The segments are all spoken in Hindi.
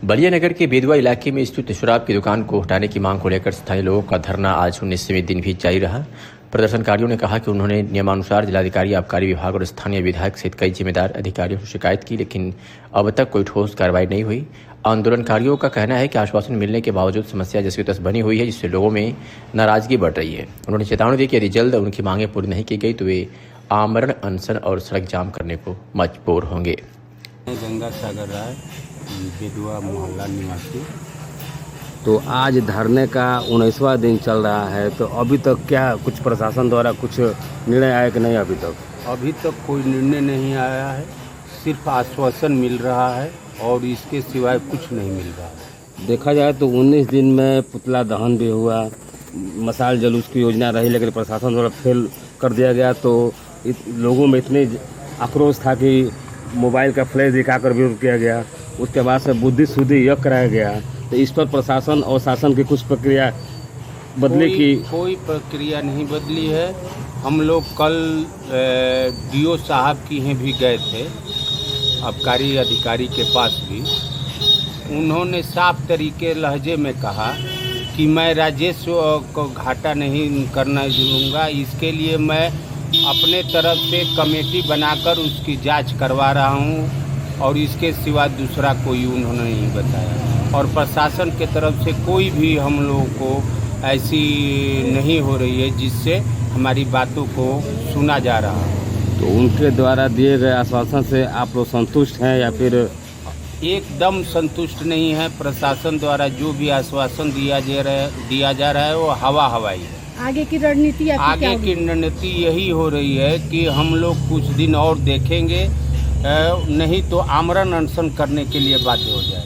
बलिया नगर के बेदुआ इलाके में स्थित शराब की दुकान को हटाने की मांग को लेकर स्थानीय लोगों का धरना आज 19वें दिन भी जारी रहा। प्रदर्शनकारियों ने कहा कि उन्होंने नियमानुसार जिलाधिकारी, आबकारी विभाग और स्थानीय विधायक सहित कई जिम्मेदार अधिकारियों से शिकायत की, लेकिन अब तक कोई ठोस कार्रवाई नहीं हुई। आंदोलनकारियों का कहना है कि आश्वासन मिलने के बावजूद समस्या जैसी तस बनी हुई है, जिससे लोगों में नाराजगी बढ़ रही है। उन्होंने चेतावनी दी कि यदि जल्द उनकी मांगें पूरी नहीं की गई तो वे आमरण अनशन और सड़क जाम करने को मजबूर होंगे। गंगा सागर राय, बेदुआ मोहल्ला निवासी। तो आज धरने का 19वां दिन चल रहा है, तो अभी तक क्या कुछ प्रशासन द्वारा कुछ निर्णय आया कि नहीं? अभी तक कोई निर्णय नहीं आया है, सिर्फ आश्वासन मिल रहा है और इसके सिवाय कुछ नहीं मिल रहा है। देखा जाए तो 19 दिन में पुतला दहन भी हुआ, मशाल जुलूस की योजना रही, लेकिन प्रशासन द्वारा फेल कर दिया गया। तो लोगों में इतनी आक्रोश था कि मोबाइल का फ्लैश दिखाकर विरोध किया गया। उसके बाद से बुद्धि शुद्धि यज्ञ कराया गया। तो इस पर प्रशासन और शासन की कुछ प्रक्रिया बदली की? कोई प्रक्रिया नहीं बदली है। हम लोग कल डीओ साहब की यहाँ भी गए थे, आबकारी अधिकारी के पास भी। उन्होंने साफ तरीके लहजे में कहा कि मैं राजस्व को घाटा नहीं करना दूंगा, इसके लिए मैं अपने तरफ से कमेटी बनाकर उसकी जांच करवा रहा हूं, और इसके सिवा दूसरा कोई उन्होंने नहीं बताया। और प्रशासन के तरफ से कोई भी हम लोगों को ऐसी नहीं हो रही है जिससे हमारी बातों को सुना जा रहा है। तो उनके द्वारा दिए गए आश्वासन से आप लोग संतुष्ट हैं या फिर? एकदम संतुष्ट नहीं है। प्रशासन द्वारा जो भी आश्वासन दिया जा रहा है वो हवाई है। आगे की रणनीति यही हो रही है कि हम लोग कुछ दिन और देखेंगे, नहीं तो आमरण अनशन करने के लिए बाध्य हो जाए।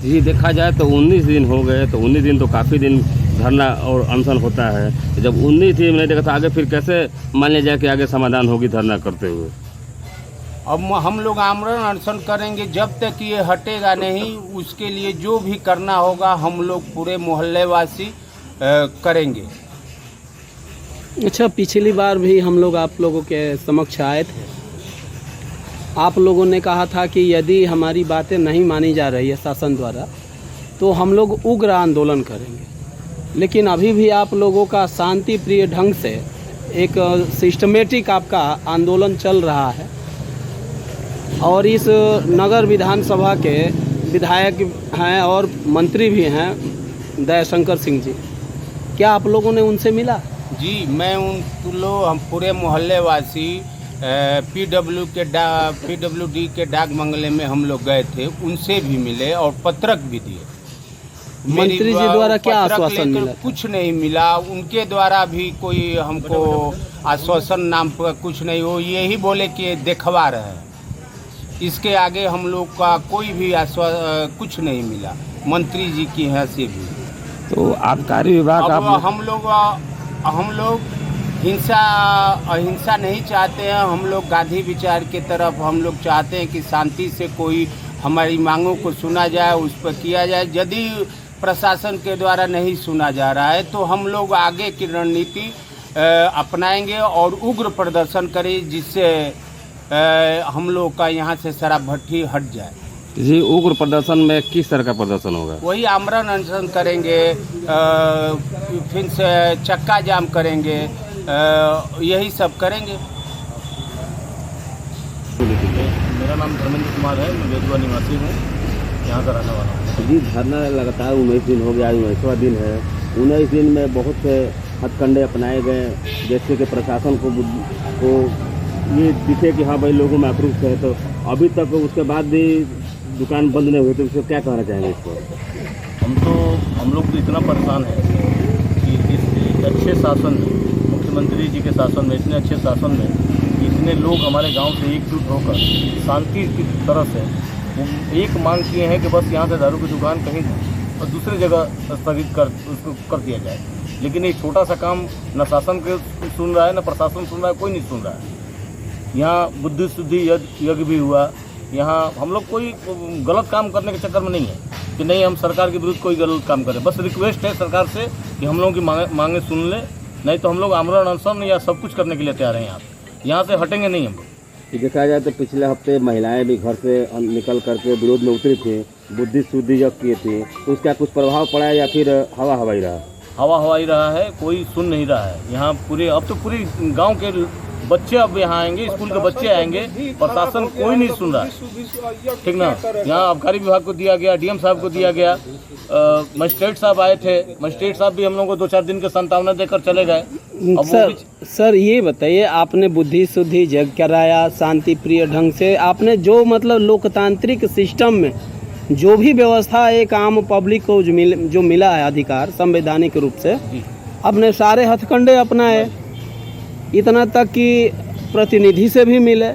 जी, देखा जाए तो 19 दिन हो गए, तो 19 दिन तो काफ़ी दिन धरना और अनशन होता है। जब 19 दिन नहीं देखा तो आगे फिर कैसे मान लिया जाए कि आगे समाधान होगी धरना करते हुए? अब हम लोग आमरण अनशन करेंगे जब तक ये हटेगा नहीं। उसके लिए जो भी करना होगा हम लोग पूरे मोहल्ले वासी करेंगे। अच्छा, पिछली बार भी हम लोग आप लोगों के समक्ष आए थे। आप लोगों ने कहा था कि यदि हमारी बातें नहीं मानी जा रही है शासन द्वारा तो हम लोग उग्र आंदोलन करेंगे, लेकिन अभी भी आप लोगों का शांति प्रिय ढंग से एक सिस्टमेटिक आपका आंदोलन चल रहा है। और इस नगर विधानसभा के विधायक हैं और मंत्री भी हैं दयाशंकर सिंह जी, क्या आप लोगों ने उनसे मिला? जी, मैं हम पूरे मोहल्ले वासी PWD के डाक बंगले में हम लोग गए थे, उनसे भी मिले और पत्रक भी दिए। मंत्री जी द्वारा क्या आश्वासन मिला? कुछ नहीं मिला। उनके द्वारा भी कोई हमको आश्वासन नाम पर कुछ नहीं। वो यही बोले कि देखवा रहे हैं, इसके आगे हम लोग का कोई भी कुछ नहीं मिला मंत्री जी की यहाँ से भी। तो आबकारी विभाग हम लोग अहिंसा नहीं चाहते हैं। हम लोग गांधी विचार के तरफ हम लोग चाहते हैं कि शांति से कोई हमारी मांगों को सुना जाए, उस पर किया जाए। यदि प्रशासन के द्वारा नहीं सुना जा रहा है तो हम लोग आगे की रणनीति अपनाएंगे और उग्र प्रदर्शन करें, जिससे हम लोग का यहाँ से शराब भट्टी हट जाए। जी, उग्र प्रदर्शन में किस तरह का प्रदर्शन होगा? वही आमरण अनशन करेंगे, फिर से चक्का जाम करेंगे, यही सब करेंगे। मेरा नाम धर्मेंद्र कुमार है, मैं बेदुआ निवासी हूँ, यहाँ का रहने वाला हूँ। जी, धरना लगातार 19 दिन हो गया, आज 19वां दिन है। 19 दिन में बहुत से हथकंडे अपनाए गए, जैसे कि प्रशासन को ये दिखे कि हाँ भाई लोगों में आक्रोश है। तो अभी तक उसके बाद भी दुकान बंद नहीं हुई, तो उसको क्या कहना चाहेंगे इस पर? हम लोग तो इतना परेशान है कि इस अच्छे शासन में, मुख्यमंत्री जी के शासन में, इतने अच्छे शासन में इतने लोग हमारे गांव से एकजुट होकर शांति की तरह से एक मांग किए हैं कि बस यहाँ से दारू की दुकान कहीं और दूसरी जगह स्थगित उसको कर दिया जाए। लेकिन एक छोटा सा काम न शासन के सुन रहा है, न प्रशासन सुन रहा है, कोई नहीं सुन रहा है। यहाँ बुद्धि शुद्धि यज्ञ भी हुआ। यहाँ हम लोग कोई गलत काम करने के चक्कर में नहीं है कि नहीं हम सरकार के विरुद्ध कोई गलत काम करें। बस रिक्वेस्ट है सरकार से कि हम लोगों की मांगे सुन ले, नहीं तो हम लोग आमरण अनशन या सब कुछ करने के लिए तैयार हैं। यहाँ से हटेंगे नहीं हम लोग। कि देखा जाए तो पिछले हफ्ते महिलाएं भी घर से निकल करके विरोध में उतरी थी, बुद्धि शुद्धि जब किए थे, तो उसका कुछ प्रभाव पड़ा है या फिर हवा हवाई रहा? हवा हवाई रहा है, कोई सुन नहीं रहा है। यहाँ पूरे अब तो पूरे गांव के बच्चे अब यहाँ आएंगे, स्कूल के बच्चे आएंगे, प्रशासन कोई नहीं सुन रहा है, ठीक ना। यहाँ आबकारी विभाग को दिया गया, डीएम साहब को दिया गया, मजिस्ट्रेट साहब आए थे, मजिस्ट्रेट साहब भी हम लोगों को 2-4 दिन के संतावना देकर चले गए। अब सर ये बताइए, आपने बुद्धि शुद्धि जग कराया, शांति प्रिय ढंग से आपने जो मतलब लोकतांत्रिक सिस्टम में जो भी व्यवस्था एक आम पब्लिक को जो मिला है अधिकार संवैधानिक रूप से, अपने सारे हथकंडे अपनाए, इतना तक कि प्रतिनिधि से भी मिले,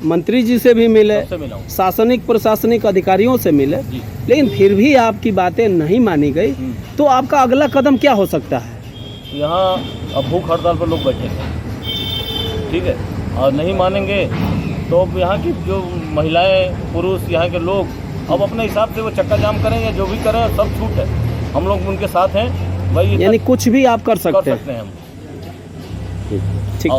मंत्री जी से भी मिले, शासनिक प्रशासनिक अधिकारियों से मिले, लेकिन फिर भी आपकी बातें नहीं मानी गई, तो आपका अगला कदम क्या हो सकता है? यहाँ अब भूख हड़ताल पर लोग बैठेंगे, ठीक है, और नहीं मानेंगे तो अब यहाँ की जो महिलाएं पुरुष यहाँ के लोग अब अपने हिसाब से वो चक्का जाम करें या जो भी करें, सब छूट है, हम लोग उनके साथ हैं भाई। यानी कुछ भी आप कर सकते हैं हम। ठीक।